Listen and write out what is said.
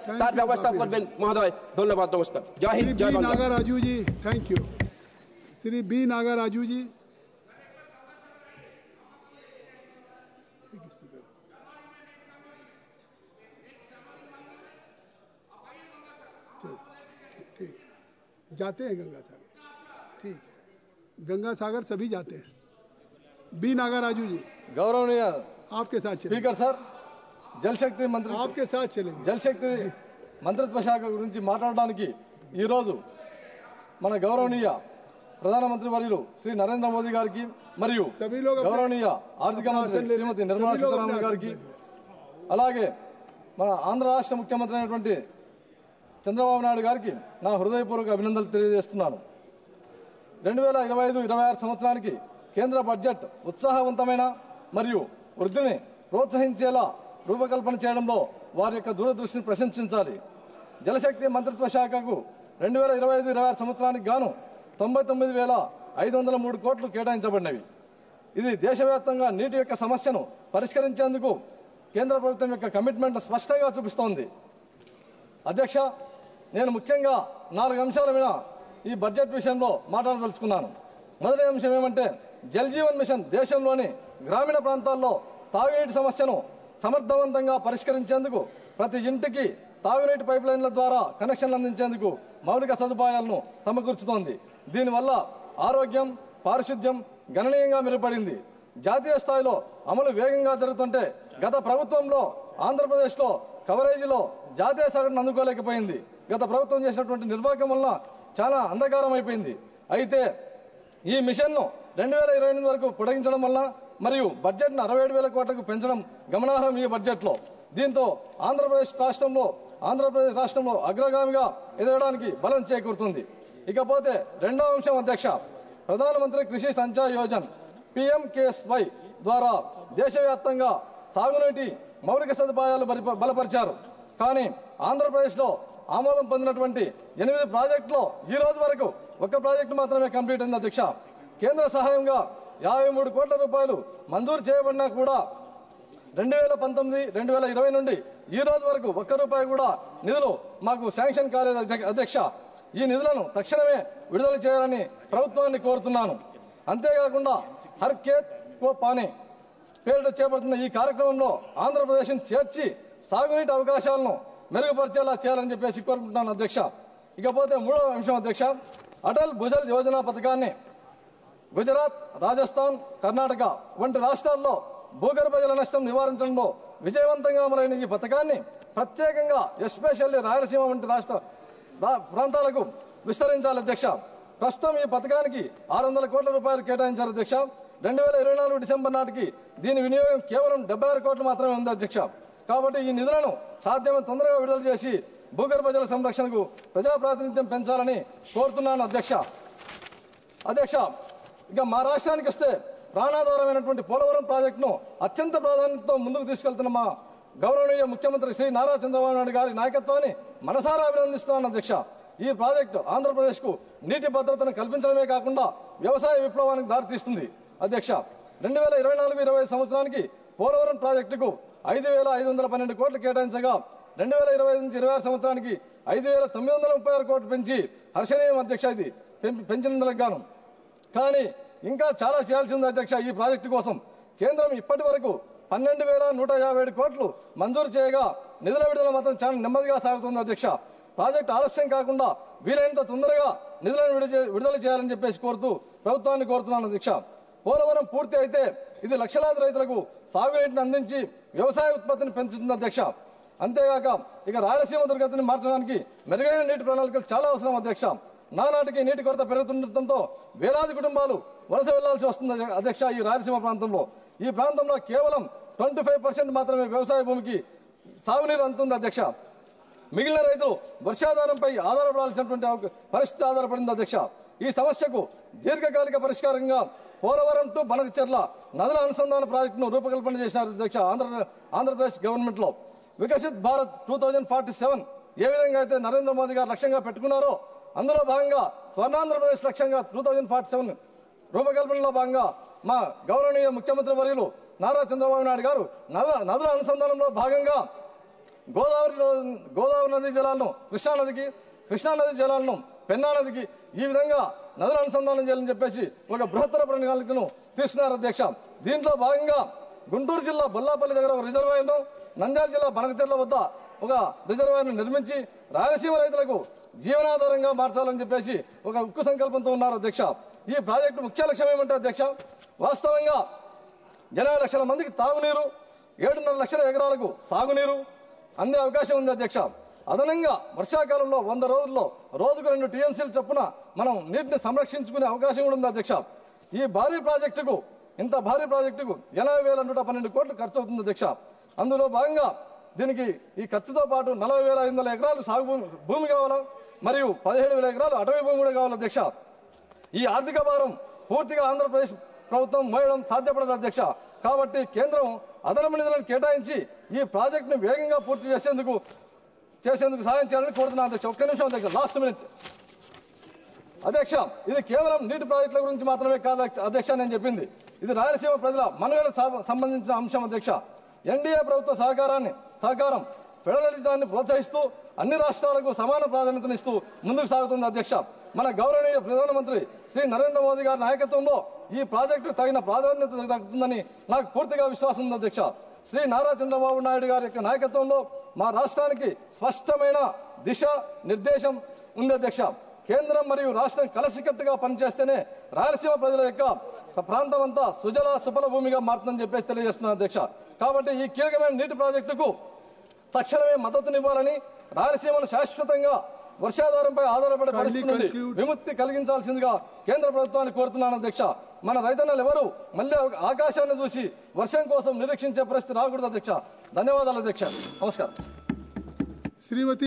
তার ব্যবস্থা করবেন মহোদয়। ধন্যবাদ, নমস্কার। জয় হিন্দ, জয় Bangla. Naga Raju ji, thank you. Shri B Naga Raju ji. ठीक, जाते हैं गंगा सागर। ठीक, गंगा सागर सभी जाते हैं। बी नागा राजू जी, गौरवनीय आपके साथ चलेंगे। स्पीकर सर, जल शक्ति मंत्री आपके साथ चलेंगे। జల్ శక్తి మంత్రిత్వ శాఖ గురించి మాట్లాడడానికి ఈ రోజు మన గౌరవనీయ ప్రధానమంత్రి వర్యులు శ్రీ నరేంద్ర మోదీ గారికి మరియు గౌరవనీయ ఆర్థిక మంత్రి శ్రీమతి నిర్మలా సీతారామన్ గారికి అలాగే మన ఆంధ్ర రాష్ట్ర ముఖ్యమంత్రి అయినటువంటి చంద్రబాబు నాయుడు గారికి నా హృదయపూర్వక అభినందనలు తెలియజేస్తున్నాను. 2025-26 సంవత్సరానికి కేంద్ర బడ్జెట్ ఉత్సాహవంతమైన మరియు వృద్ధిని ప్రోత్సహించేలా రూపకల్పన చేయడంలో వారి యొక్క దూరదృష్టిని ప్రశంసించాలి. జలశక్తి మంత్రిత్వ శాఖకు 2025-26 సంవత్సరానికి గాను 99,503 కోట్లు కేటాయించబడినవి. ఇది దేశవ్యాప్తంగా నీటి యొక్క సమస్యను పరిష్కరించేందుకు కేంద్ర ప్రభుత్వం యొక్క కమిట్మెంట్ స్పష్టంగా చూపిస్తోంది. అధ్యక్ష, నేను ముఖ్యంగా 4 అంశాల మీద ఈ బడ్జెట్ విషయంలో మాట్లాడదలుచుకున్నాను. మొదటి అంశం ఏమంటే జల్ జీవన్ మిషన్ దేశంలోని గ్రామీణ ప్రాంతాల్లో తాగునీటి సమస్యను సమర్థవంతంగా పరిష్కరించేందుకు ప్రతి ఇంటికి తాగునీటి పైప్ లైన్ల ద్వారా కనెక్షన్లు అందించేందుకు మౌలిక సదుపాయాలను సమకూర్చుతోంది. దీనివల్ల ఆరోగ్యం, పారిశుద్ధ్యం గణనీయంగా మెరుగుపడింది. జాతీయ స్థాయిలో అమలు వేగంగా జరుగుతుంటే గత ప్రభుత్వంలో ఆంధ్రప్రదేశ్లో కవరేజీలో జాతీయ సగటును అందుకోలేకపోయింది. గత ప్రభుత్వం చేసినటువంటి నిర్వాహకం వలన చాలా అంధకారం అయిపోయింది. అయితే ఈ మిషన్ను 2028 వరకు పొడిగించడం వల్ల మరియు బడ్జెట్ను 67,000 కోట్లకు పెంచడం గమనార్హం ఈ బడ్జెట్లో. దీంతో ఆంధ్రప్రదేశ్ రాష్ట్రంలో అగ్రగామిగా ఎదగడానికి బలం చేకూరుతుంది. ఇకపోతే రెండవ అంశం అధ్యక్ష, ప్రధానమంత్రి కృషి సంచాయ్ యోజన PMKSY ద్వారా దేశవ్యాప్తంగా సాగునీటి మౌలిక సదుపాయాలు బలపరిచారు. కానీ ఆంధ్రప్రదేశ్లో ఆమోదం పొందినటువంటి 8 ప్రాజెక్టులో ఈ రోజు వరకు 1 ప్రాజెక్టు మాత్రమే కంప్లీట్ అయింది అధ్యక్ష. కేంద్ర సహాయంగా 53 కోట్ల రూపాయలు మంజూరు చేయబడినా కూడా 2019-2020 నుండి ఈ రోజు వరకు 1 రూపాయి కూడా నిధులు మాకు శాంక్షన్ కాలేదు అధ్యక్ష. ఈ నిధులను తక్షణమే విడుదల చేయాలని ప్రభుత్వాన్ని కోరుతున్నాను. అంతేకాకుండా హర్ ఖేత్ కో పానీ పేరిట చేపడుతున్న ఈ కార్యక్రమంలో ఆంధ్రప్రదేశ్ను చేర్చి సాగునీటి అవకాశాలను మెరుగుపరిచేలా చేయాలని చెప్పేసి కోరుకుంటున్నాను అధ్యక్ష. ఇకపోతే మూడవ అంశం అధ్యక్ష, అటల్ భుజల్ యోజన పథకాన్ని గుజరాత్, రాజస్థాన్, కర్ణాటక వంటి రాష్ట్రాల్లో భూగర్భ జల నష్టం నివారించడంలో విజయవంతంగా అమలైన ఈ పథకాన్ని ప్రత్యేకంగా ఎస్పెషల్లీ రాయలసీమ వంటి రాష్ట్ర ప్రాంతాలకు విస్తరించాలి అధ్యక్ష. ప్రస్తుతం ఈ పథకానికి 600 కోట్ల రూపాయలు కేటాయించారు అధ్యక్ష. 2024 డిసెంబర్ నాటికి దీని వినియోగం కేవలం 76 కోట్లు మాత్రమే ఉంది అధ్యక్ష. కాబట్టి ఈ నిధులను సాధ్యమైన తొందరగా విడుదల చేసి భూగర్భ జల సంరక్షణకు ప్రజాప్రాతినిధ్యం పెంచాలని కోరుతున్నాను అధ్యక్ష. ఇక మా రాష్ట్రానికి వస్తే ప్రాణాధారమైనటువంటి పోలవరం ప్రాజెక్టును అత్యంత ప్రాధాన్యతతో ముందుకు తీసుకెళ్తున్న మా గౌరవనీయ ముఖ్యమంత్రి శ్రీ నారా చంద్రబాబు నాయుడు గారి నాయకత్వాన్ని మనసారా అభినందిస్తున్నాను అధ్యక్ష. ఈ ప్రాజెక్టు ఆంధ్రప్రదేశ్కు నీటి భద్రతను కల్పించడమే కాకుండా వ్యవసాయ విప్లవానికి దారితీస్తుంది అధ్యక్ష. 2024-25 సంవత్సరానికి పోలవరం ప్రాజెక్టుకు 5,512 కోట్లు కేటాయించగా 2025-26 సంవత్సరానికి 5,936 కోట్లు పెంచి హర్షణీయం అధ్యక్ష. ఇది పెంచినందుకు గాను కానీ ఇంకా చాలా చేయాల్సి ఉంది అధ్యక్ష. ఈ ప్రాజెక్టు కోసం కేంద్రం ఇప్పటి వరకు 12,157 కోట్లు మంజూరు చేయగా నిధుల విడుదల మాత్రం చాలా నెమ్మదిగా సాగుతుంది అధ్యక్ష. ప్రాజెక్టు ఆలస్యం కాకుండా వీలైనంత తొందరగా నిధులను విడుదల చేయాలని చెప్పేసి కోరుతూ ప్రభుత్వాన్ని కోరుతున్నాను అధ్యక్ష. పోలవరం పూర్తి అయితే ఇది లక్షలాది రైతులకు సాగునీటిని అందించి వ్యవసాయ ఉత్పత్తిని పెంచుతుంది అధ్యక్ష. అంతేగాక ఇక రాయలసీమ దుర్గతిని మార్చడానికి మెరుగైన నీటి ప్రణాళికలు చాలా అవసరం అధ్యక్ష. నానాటికి నీటి కొరత పెరుగుతుండటంతో వేలాది కుటుంబాలు వలస వెళ్లాల్సి వస్తుంది అధ్యక్ష. ఈ రాయలసీమ ప్రాంతంలో ఈ ప్రాంతంలో కేవలం 25% మాత్రమే వ్యవసాయ భూమికి సాగునీరు అందుతుంది అధ్యక్ష. మిగిలిన రైతులు వర్షాధారంపై ఆధారపడాల్సినటువంటి పరిస్థితి ఆధారపడింది అధ్యక్ష. ఈ సమస్యకు దీర్ఘకాలిక పరిష్కారంగా పోలవరం టు బనకచెర్ల నదుల అనుసంధాన ప్రాజెక్టును రూపకల్పన చేశారు అధ్యక్ష. ఆంధ్రప్రదేశ్ గవర్నమెంట్ లో వికసిత్ భారత్ 2047 ఏ విధంగా అయితే నరేంద్ర మోదీ గారు లక్ష్యంగా పెట్టుకున్నారో అందులో భాగంగా స్వర్ణాంధ్రప్రదేశ్ లక్ష్యంగా 2047 రూపకల్పనలో భాగంగా మా గౌరవనీయ ముఖ్యమంత్రి వర్యులు నారా చంద్రబాబు నాయుడు గారు నదుల అనుసంధానంలో భాగంగా గోదావరి నది జలాలను కృష్ణా నది జలాలను పెన్నా నదికి ఈ విధంగా నదుల అనుసంధానం చేయాలని చెప్పేసి ఒక బృహత్తర ప్రణాళికను తీసుకున్నారు అధ్యక్ష. దీంట్లో భాగంగా గుంటూరు జిల్లా బొల్లాపల్లి దగ్గర ఒక రిజర్వాయర్ను, నంద్యాల జిల్లా బనకచెర్ల వద్ద ఒక రిజర్వాయర్ను నిర్మించి రాయలసీమ రైతులకు జీవనాధారంగా మార్చాలని చెప్పేసి ఒక ఉక్కు సంకల్పంతో ఉన్నారు అధ్యక్ష. ఈ ప్రాజెక్టు ముఖ్య లక్ష్యం ఏమంటే అధ్యక్ష, వాస్తవంగా 80 లక్షల మందికి తాగునీరు, 7.5 లక్షల ఎకరాలకు సాగునీరు అందే అవకాశం ఉంది అధ్యక్ష. అదనంగా వర్షాకాలంలో 100 రోజుల్లో రోజుకు 2 టీఎంసీల చొప్పున మనం నీటిని సంరక్షించుకునే అవకాశం కూడా ఉంది అధ్యక్ష. ఈ భారీ ప్రాజెక్టుకు 80,112 కోట్లు ఖర్చు అవుతుంది అధ్యక్ష. అందులో భాగంగా దీనికి ఈ ఖర్చుతో పాటు 40,500 ఎకరాలు సాగు భూమి కావాలా, మరియు 17,000 ఎకరాలు అటవీ భూమి కూడా కావాలి అధ్యక్ష. ఈ ఆర్థిక భారం పూర్తిగా ఆంధ్రప్రదేశ్ ప్రభుత్వం మోయడం సాధ్యపడదు అధ్యక్ష. కాబట్టి కేంద్రం అదనపు నిధులను కేటాయించి ఈ ప్రాజెక్టును వేగంగా పూర్తి చేసేందుకు సాయం చేయాలని కోరుతున్నాను అధ్యక్ష. ఒక్క నిమిషం అధ్యక్ష, లాస్ట్ మినిట్ అధ్యక్ష. ఇది కేవలం నీటి ప్రాజెక్టుల గురించి మాత్రమే కాదు అధ్యక్ష నేను చెప్పింది. ఇది రాయలసీమ ప్రజల మనుగడకు సంబంధించిన అంశం అధ్యక్ష. ఎన్డీఏ ప్రభుత్వ సహకారం ఫెడరలిజాన్ని ప్రోత్సహిస్తూ అన్ని రాష్ట్రాలకు సమాన ప్రాధాన్యతనిస్తూ ముందుకు సాగుతుంది అధ్యక్ష. మన గౌరవనీయ ప్రధానమంత్రి శ్రీ నరేంద్ర మోదీ గారి నాయకత్వంలో ఈ ప్రాజెక్టు తగిన ప్రాధాన్యత దక్కుతుందని నాకు పూర్తిగా విశ్వాసం ఉంది అధ్యక్ష. శ్రీ నారా చంద్రబాబు నాయుడు గారి యొక్క నాయకత్వంలో మా రాష్ట్రానికి స్పష్టమైన దిశ నిర్దేశం ఉంది అధ్యక్ష. కేంద్రం మరియు రాష్ట్రం కలిసికట్టుగా పనిచేస్తేనే రాయలసీమ ప్రజల యొక్క ప్రాంతం అంతా సుజల సుఫల భూమిగా మారుతుందని చెప్పేసి తెలియజేస్తున్నాను అధ్యక్ష. కాబట్టి ఈ కీలకమైన నీటి ప్రాజెక్టుకు తక్షణమే మద్దతునివ్వాలని, రాయలసీమను శాశ్వతంగా వర్షాధారంపై ఆధారపడే పరిస్థితి నుండి విముక్తి కలిగించాల్సిందిగా కేంద్ర ప్రభుత్వాన్ని కోరుతున్నాను అధ్యక్ష. మన రైతన్నలు ఎవరు మళ్ళీ ఆకాశాన్ని చూసి వర్షం కోసం నిరీక్షించే పరిస్థితి రాకూడదు అధ్యక్ష. ధన్యవాదాలు అధ్యక్ష. నమస్కారం. శ్రీమతి